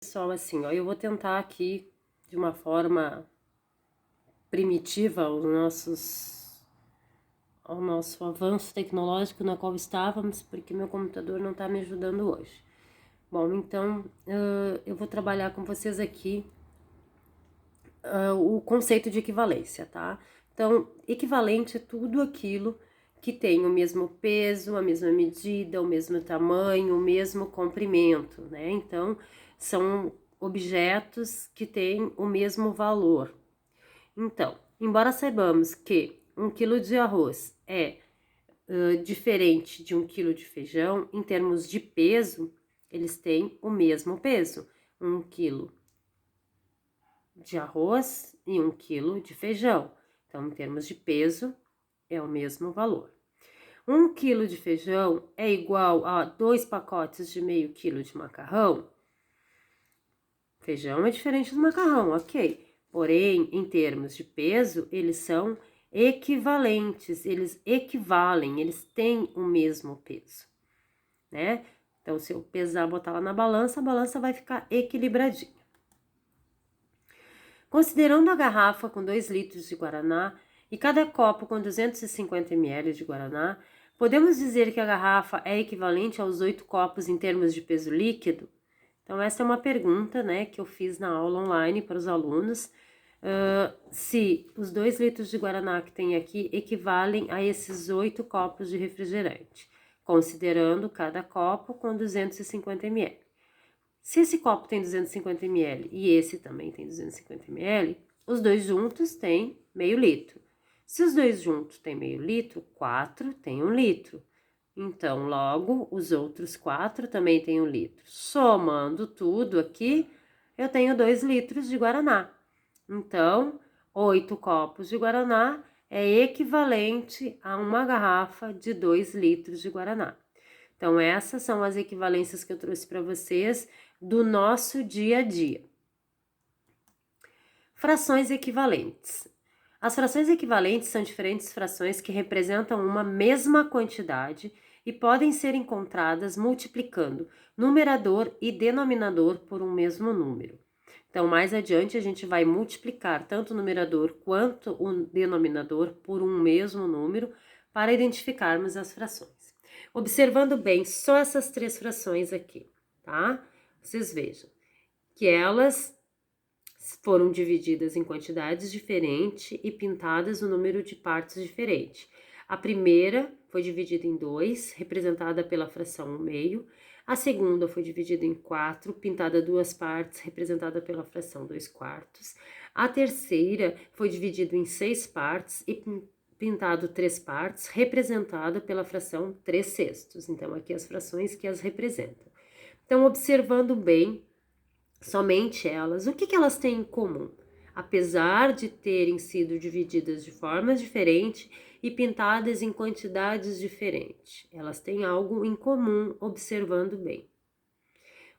Pessoal, assim, ó, eu vou tentar aqui de uma forma primitiva ao nosso avanço tecnológico na qual estávamos, porque meu computador não está me ajudando hoje. Bom, então eu vou trabalhar com vocês aqui o conceito de equivalência, tá? Então, equivalente é tudo aquilo que tem o mesmo peso, a mesma medida, o mesmo tamanho, o mesmo comprimento, né? Então, são objetos que têm o mesmo valor. Então, embora saibamos que 1 quilo de arroz é diferente de 1 quilo de feijão, em termos de peso, eles têm o mesmo peso. 1 quilo de arroz e 1 quilo de feijão. Então, em termos de peso, é o mesmo valor. 1 quilo de feijão é igual a 2 pacotes de meio quilo de macarrão? Feijão é diferente do macarrão, ok. Porém, em termos de peso, eles são equivalentes, eles equivalem, eles têm o mesmo peso, né? Então, se eu pesar, botar lá na balança, a balança vai ficar equilibradinha. Considerando a garrafa com 2 litros de guaraná e cada copo com 250 ml de guaraná, podemos dizer que a garrafa é equivalente aos 8 copos em termos de peso líquido? Então, essa é uma pergunta, né, que eu fiz na aula online para os alunos. Se os 2 litros de guaraná que tem aqui equivalem a esses 8 copos de refrigerante, considerando cada copo com 250 ml. Se esse copo tem 250 ml e esse também tem 250 ml, os dois juntos têm meio litro. Se os dois juntos têm meio litro, 4 tem 1 litro. Então, logo, os outros 4 também têm 1 litro. Somando tudo aqui, eu tenho 2 litros de guaraná. Então, 8 copos de guaraná é equivalente a uma garrafa de 2 litros de guaraná. Então, essas são as equivalências que eu trouxe para vocês do nosso dia a dia. Frações equivalentes. As frações equivalentes são diferentes frações que representam uma mesma quantidade e podem ser encontradas multiplicando numerador e denominador por um mesmo número. Então, mais adiante, a gente vai multiplicar tanto o numerador quanto o denominador por um mesmo número para identificarmos as frações. Observando bem só essas 3 frações aqui, tá? Vocês vejam que elas foram divididas em quantidades diferentes e pintadas no número de partes diferente. A primeira foi dividida em 2, representada pela fração 1/2. A segunda foi dividida em 4, pintada 2 partes, representada pela fração 2/4. A terceira foi dividida em 6 partes e pintado 3 partes, representada pela fração 3/6. Então, aqui as frações que as representam. Então, observando bem somente elas, o que elas têm em comum? Apesar de terem sido divididas de formas diferentes e pintadas em quantidades diferentes, elas têm algo em comum, observando bem.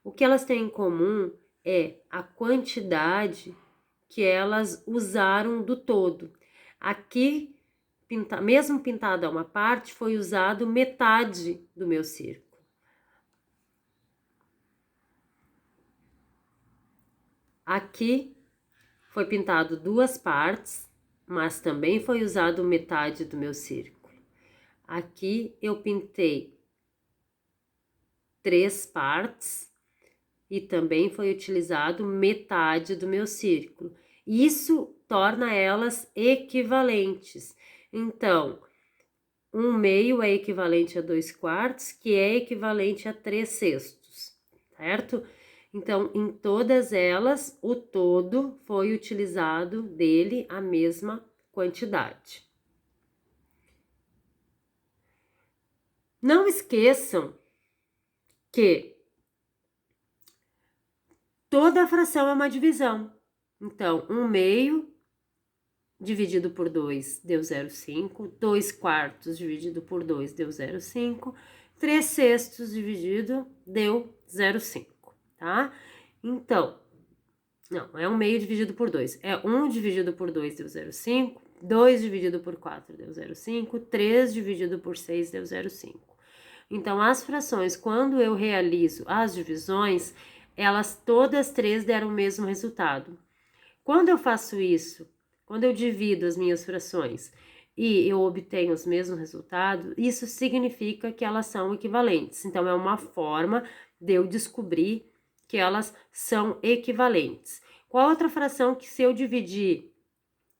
O que elas têm em comum é a quantidade que elas usaram do todo. Aqui, mesmo pintada uma parte, foi usado metade do meu círculo. Aqui foi pintado 2 partes, mas também foi usado metade do meu círculo. Aqui eu pintei 3 partes e também foi utilizado metade do meu círculo. Isso torna elas equivalentes. Então, 1/2 é equivalente a 2/4, que é equivalente a 3/6, certo? Então, em todas elas, o todo foi utilizado dele a mesma quantidade. Não esqueçam que toda fração é uma divisão. Então, 1/2 dividido por 2 deu 0,5, 2/4 dividido por 2 deu 0,5, 3/6 dividido deu 0,5, tá? Então, não, é 1/2 dividido por 2, é 1 dividido por 2 deu 0,5, 2 dividido por 4 deu 0,5, 3 dividido por 6 deu 0,5. Então, as frações, quando eu realizo as divisões, elas todas três deram o mesmo resultado. Quando eu faço isso, quando eu divido as minhas frações e eu obtenho os mesmos resultados, isso significa que elas são equivalentes. Então, é uma forma de eu descobrir que elas são equivalentes. Qual outra fração que, se eu dividir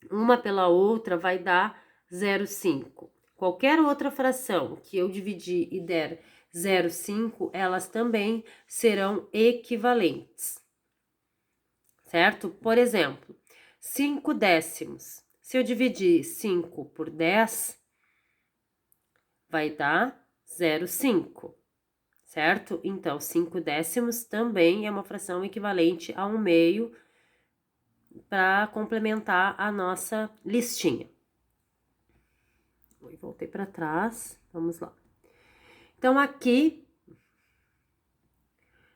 uma pela outra, vai dar 0,5? Qualquer outra fração que eu dividir e der 0,5, elas também serão equivalentes, certo? Por exemplo, 5 décimos. Se eu dividir 5 por 10, vai dar 0,5, certo? Então, 5 décimos também é uma fração equivalente a 1/2 para complementar a nossa listinha. Voltei para trás, vamos lá. Então, aqui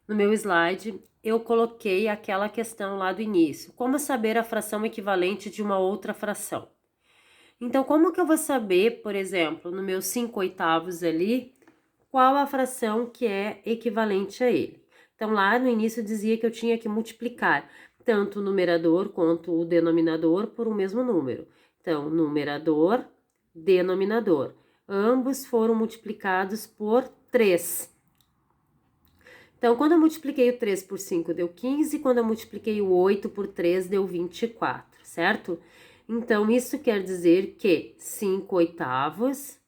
no meu slide, eu coloquei aquela questão lá do início. Como saber a fração equivalente de uma outra fração? Então, como que eu vou saber, por exemplo, no meu 5/8 ali, qual a fração que é equivalente a ele? Então, lá no início dizia que eu tinha que multiplicar tanto o numerador quanto o denominador por um mesmo número. Então, numerador, denominador. Ambos foram multiplicados por 3. Então, quando eu multipliquei o 3 por 5, deu 15. Quando eu multipliquei o 8 por 3, deu 24, certo? Então, isso quer dizer que 5/8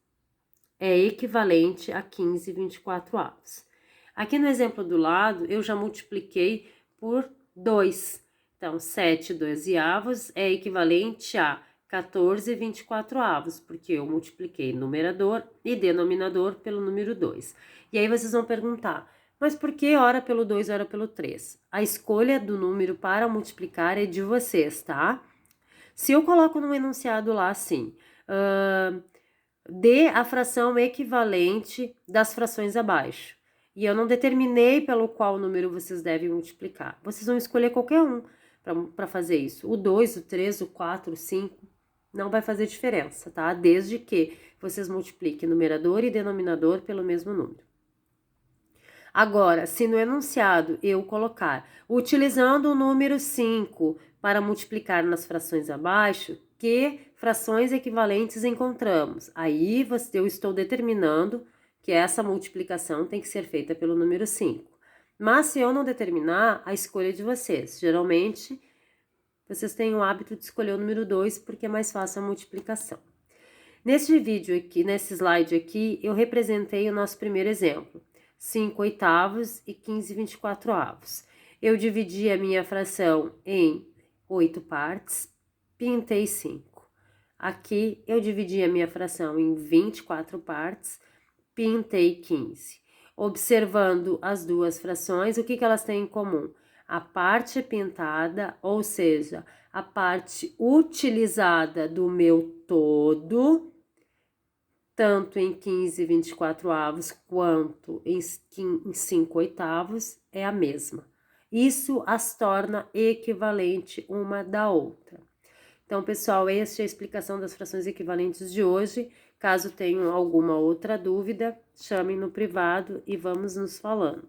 é equivalente a 15/24. Aqui no exemplo do lado, eu já multipliquei por 2. Então, 7/12 é equivalente a 14/24, porque eu multipliquei numerador e denominador pelo número 2. E aí vocês vão perguntar, mas por que ora pelo 2, ora pelo 3? A escolha do número para multiplicar é de vocês, tá? Se eu coloco no enunciado lá assim, dê a fração equivalente das frações abaixo, e eu não determinei pelo qual número vocês devem multiplicar, vocês vão escolher qualquer um para fazer isso. O 2, o 3, o 4, o 5, não vai fazer diferença, tá? Desde que vocês multipliquem numerador e denominador pelo mesmo número. Agora, se no enunciado eu colocar, utilizando o número 5 para multiplicar nas frações abaixo, que frações equivalentes encontramos? Aí eu estou determinando que essa multiplicação tem que ser feita pelo número 5. Mas se eu não determinar, a escolha é de vocês. Geralmente, vocês têm o hábito de escolher o número 2 porque é mais fácil a multiplicação. Nesse vídeo aqui, nesse slide aqui, eu representei o nosso primeiro exemplo. 5/8 e 15/24. Eu dividi a minha fração em 8 partes, pintei 5. Aqui eu dividi a minha fração em 24 partes, pintei 15. Observando as duas frações, o que elas têm em comum? A parte pintada, ou seja, a parte utilizada do meu todo, tanto em 15/24 quanto em 5/8, é a mesma. Isso as torna equivalente uma da outra. Então, pessoal, essa é a explicação das frações equivalentes de hoje. Caso tenham alguma outra dúvida, chamem no privado e vamos nos falando.